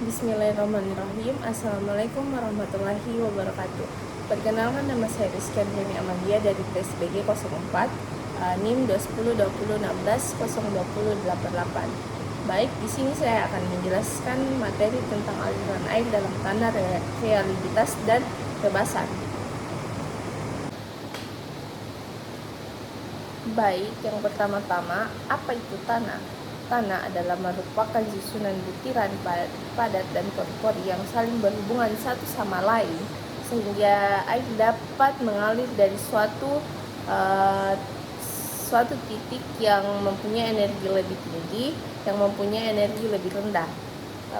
Bismillahirrahmanirrahim. Assalamualaikum warahmatullahi wabarakatuh. Perkenalkan, nama saya Rizky Andriani Amalia dari PSBG 04, NIM 2102016 02088. Baik, di sini saya akan menjelaskan materi tentang aliran air dalam tanah, reliabilitas dan kebebasan. Baik, yang pertama-tama, apa itu tanah? Tanah adalah merupakan susunan butiran padat dan pori-pori yang saling berhubungan satu sama lain sehingga air dapat mengalir dari suatu titik yang mempunyai energi lebih tinggi, yang mempunyai energi lebih rendah.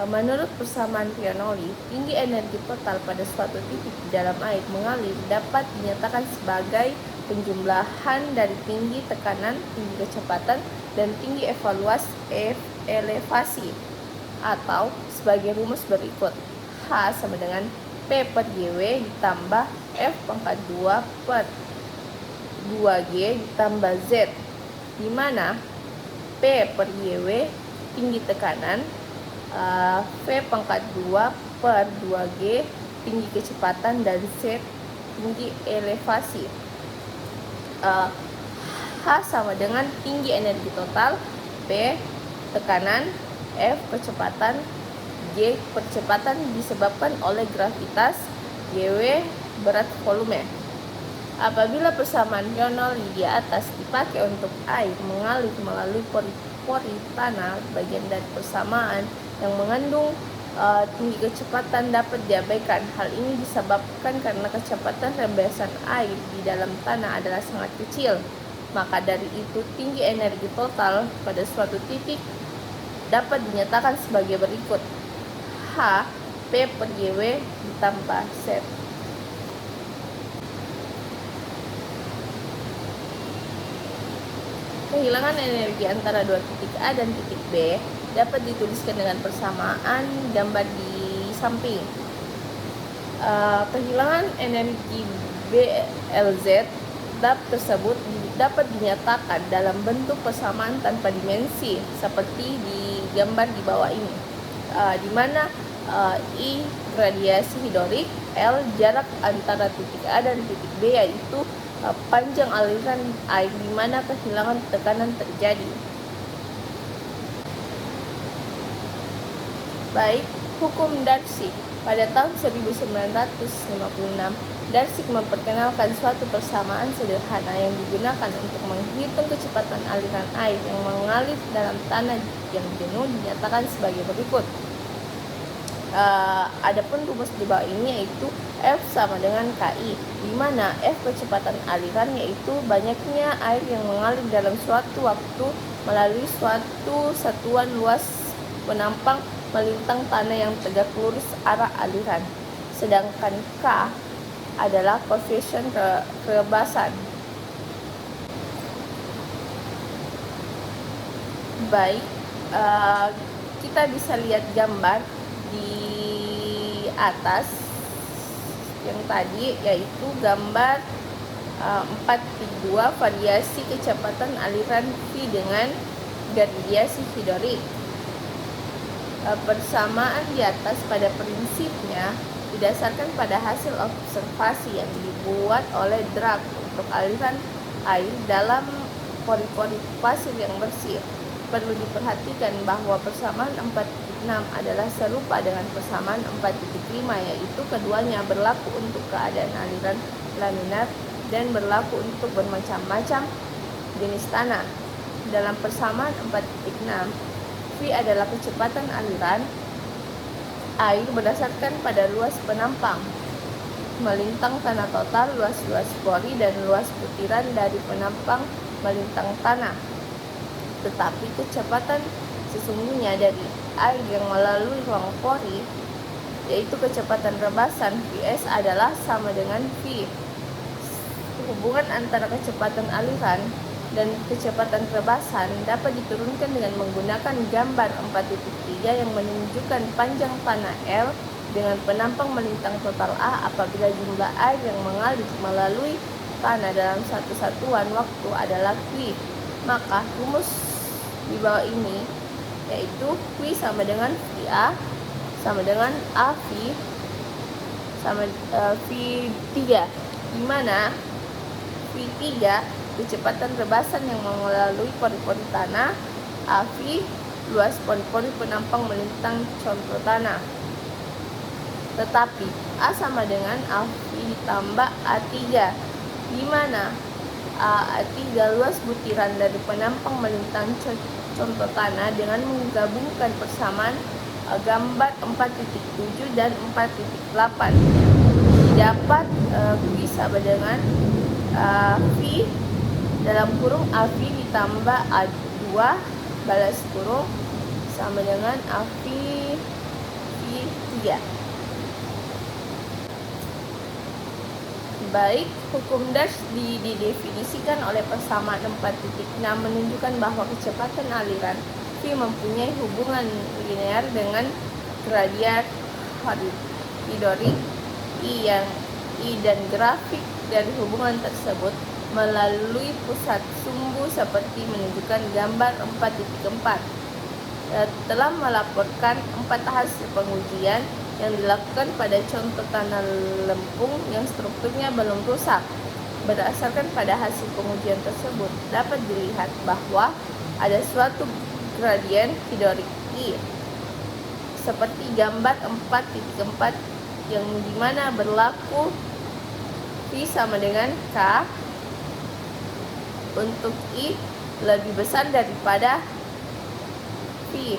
Menurut persamaan Bernoulli, tinggi energi total pada suatu titik di dalam air mengalir dapat dinyatakan sebagai penjumlahan dari tinggi tekanan, tinggi kecepatan, dan tinggi elevasi, atau sebagai rumus berikut: H sama dengan P per GW ditambah F pangkat 2 per 2G ditambah Z, di mana P per GW tinggi tekanan, V pangkat 2 per 2G tinggi kecepatan, dan Z tinggi elevasi. H sama dengan tinggi energi total, P tekanan, F kecepatan, G percepatan disebabkan oleh gravitas, GW berat volume. Apabila persamaan Bernoulli di atas dipakai untuk air mengalir melalui pori-pori tanah, bagian dari persamaan yang mengandung tinggi kecepatan dapat diabaikan. Hal ini disebabkan karena kecepatan rembesan air di dalam tanah adalah sangat kecil. Maka dari itu, tinggi energi total pada suatu titik dapat dinyatakan sebagai berikut: H P per GW ditambah Z. Kehilangan energi antara dua titik A dan titik B dapat dituliskan dengan persamaan gambar di samping. Kehilangan energi BLZ tersebut dapat dinyatakan dalam bentuk persamaan tanpa dimensi seperti di gambar di bawah ini, di mana I radiasi hidrolik, L jarak antara titik A dan titik B, yaitu panjang aliran air di mana kehilangan tekanan terjadi. Baik, hukum Darcy. Pada tahun 1956, Darcy memperkenalkan suatu persamaan sederhana yang digunakan untuk menghitung kecepatan aliran air yang mengalir dalam tanah yang jenuh dinyatakan sebagai berikut. Adapun rumus di bawah ini yaitu F sama dengan KI, di mana F kecepatan aliran yaitu banyaknya air yang mengalir dalam suatu waktu melalui suatu satuan luas penampang melintang tanah yang tegak lurus arah aliran. Sedangkan K adalah koefisien kebebasan. Baik, kita bisa lihat gambar di atas yang tadi, yaitu gambar 4.2 variasi kecepatan aliran V dengan radiasi hidrolik. Persamaan di atas pada prinsipnya didasarkan pada hasil observasi yang dibuat oleh Drake untuk aliran air dalam pori-pori pasir yang bersih. Perlu diperhatikan bahwa persamaan 4.6 adalah serupa dengan persamaan 4.5, yaitu keduanya berlaku untuk keadaan aliran laminar dan berlaku untuk bermacam-macam jenis tanah. Dalam persamaan 4.6, V adalah kecepatan aliran air berdasarkan pada luas penampang melintang tanah total, luas pori, dan luas butiran dari penampang melintang tanah. Tetapi kecepatan sesungguhnya dari air yang melalui ruang pori, yaitu kecepatan rebasan Vs, adalah sama dengan V. Hubungan antara kecepatan aliran dan kecepatan rebasan dapat diturunkan dengan menggunakan gambar 4.3 yang menunjukkan panjang tanah L dengan penampang melintang total A apabila jumlah air yang mengalir melalui tanah dalam satu satuan waktu adalah V. Maka rumus di bawah ini yaitu V sama dengan VA sama dengan AV sama V3, di mana V3 kecepatan rebasan yang melalui pori-pori tanah, AV luas pori-pori penampang melintang contoh tanah. Tetapi A sama dengan AV ditambah A3, di mana A3 luas butiran dari penampang melintang contoh tanah dengan menggabungkan persamaan gambar 4.7 dan 4.8 didapat V sama dengan V dalam kurung AV ditambah A2 balas kurung sama dengan AV V3. Baik, hukum Darcy didefinisikan oleh persamaan 4.6 menunjukkan bahwa kecepatan aliran V mempunyai hubungan linear dengan gradien hidrolik I dan grafik dari hubungan tersebut melalui pusat sumbu seperti menunjukkan gambar 4.4. Telah melaporkan 4 hasil pengujian yang dilakukan pada contoh tanah lempung yang strukturnya belum rusak. Berdasarkan pada hasil pengujian tersebut, dapat dilihat bahwa ada suatu gradien hidrolik I seperti gambar 4.4 yang dimana berlaku V sama dengan K untuk I lebih besar daripada V.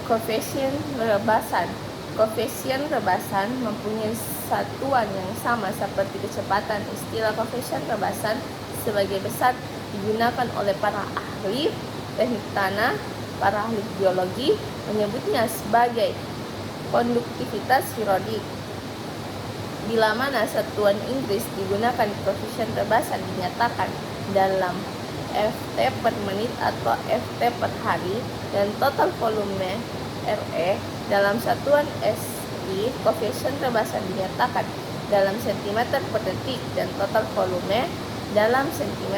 Koefisien rebasan. Koefisien rebasan mempunyai satuan yang sama seperti kecepatan. Istilah koefisien rebasan sebagai besar digunakan oleh para ahli teknik tanah, para ahli geologi menyebutnya sebagai konduktivitas hidrolik. Bila mana satuan Inggris digunakan, koefisien rebasan dinyatakan dalam Ft per menit atau Ft per hari, dan total volume Re dalam satuan SI. Koefisien rebasan dinyatakan dalam cm per detik dan total volume dalam cm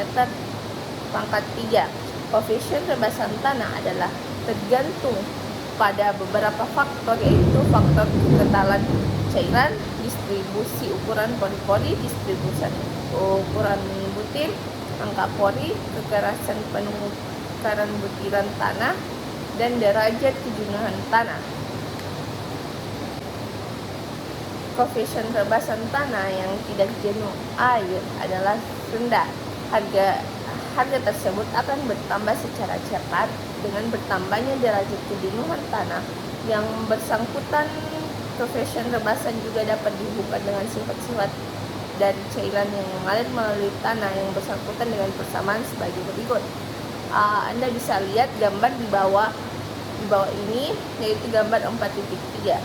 pangkat 3. Koefisien rebasan tanah adalah tergantung pada beberapa faktor, yaitu faktor kekentalan cairan, distribusi ukuran pori-pori, distribusi ukuran butir, angka pori, kekerasan penukaran butiran tanah, dan derajat kejenuhan tanah. Koefisien rebasan tanah yang tidak jenuh air adalah rendah. Harga tersebut akan bertambah secara cepat dengan bertambahnya derajat kejenuhan tanah yang bersangkutan. Koefisien rebasan juga dapat dihubungkan dengan sifat-sifat dari cairan yang mengalir melalui tanah yang bersangkutan dengan persamaan sebagai berikut. Anda bisa lihat gambar di bawah ini, yaitu gambar 4.3.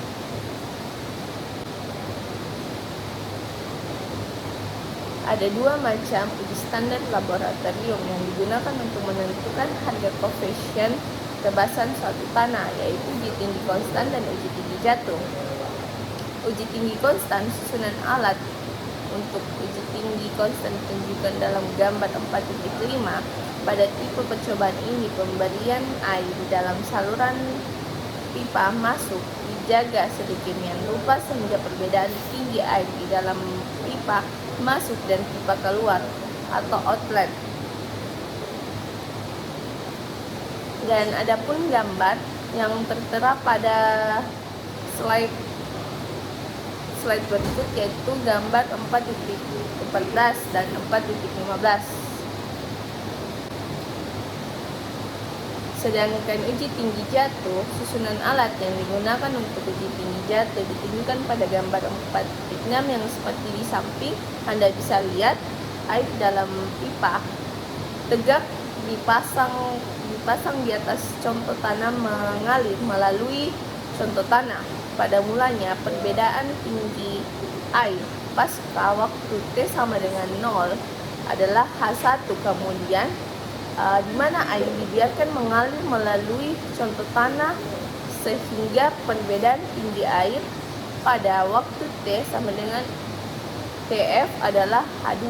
Ada 2 macam uji standar laboratorium yang digunakan untuk menentukan harga koefisien rebasan suatu tanah, yaitu uji tinggi konstan dan uji tinggi jatuh. Uji tinggi konstan susunan alat. Untuk uji tinggi konstan ditunjukkan dalam gambar 4.5. Pada tipe percobaan ini, pemberian air di dalam saluran pipa masuk dijaga sedemikian rupa sehingga perbedaan tinggi air di dalam pipa masuk dan pipa keluar atau outlet. Dan adapun gambar yang tertera pada slide berikut, yaitu gambar 4.14 dan 4.15. Sedangkan uji tinggi jatuh, susunan alat yang digunakan untuk uji tinggi jatuh ditunjukkan pada gambar 4.6 yang seperti di samping. Anda bisa lihat air dalam pipa tegak dipasang di atas contoh tanah mengalir melalui contoh tanah. Pada mulanya, perbedaan tinggi air pasca waktu T sama dengan 0 adalah H1, kemudian di mana air dibiarkan mengalir melalui contoh tanah sehingga perbedaan tinggi air pada waktu T sama dengan TF adalah H2.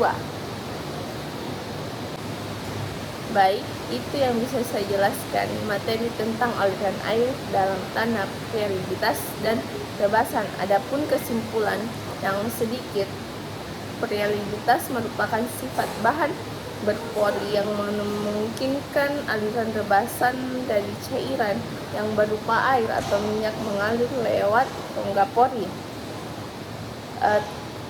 Baik, itu yang bisa saya jelaskan materi tentang aliran air dalam tanah, perioditas, dan rebasan. Adapun kesimpulan yang sedikit, perioditas merupakan sifat bahan berpori yang memungkinkan aliran rebasan dari cairan yang berupa air atau minyak mengalir lewat rongga pori.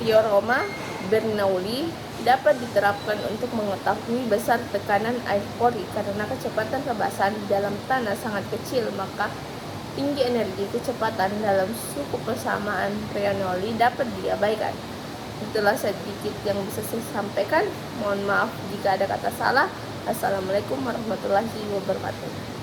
Teorema Bernoulli dapat diterapkan untuk mengetahui besar tekanan air pori. Karena kecepatan rebasan di dalam tanah sangat kecil, maka tinggi energi kecepatan dalam suku persamaan Bernoulli dapat diabaikan. Itulah sedikit yang bisa saya sampaikan. Mohon maaf jika ada kata salah. Assalamualaikum warahmatullahi wabarakatuh.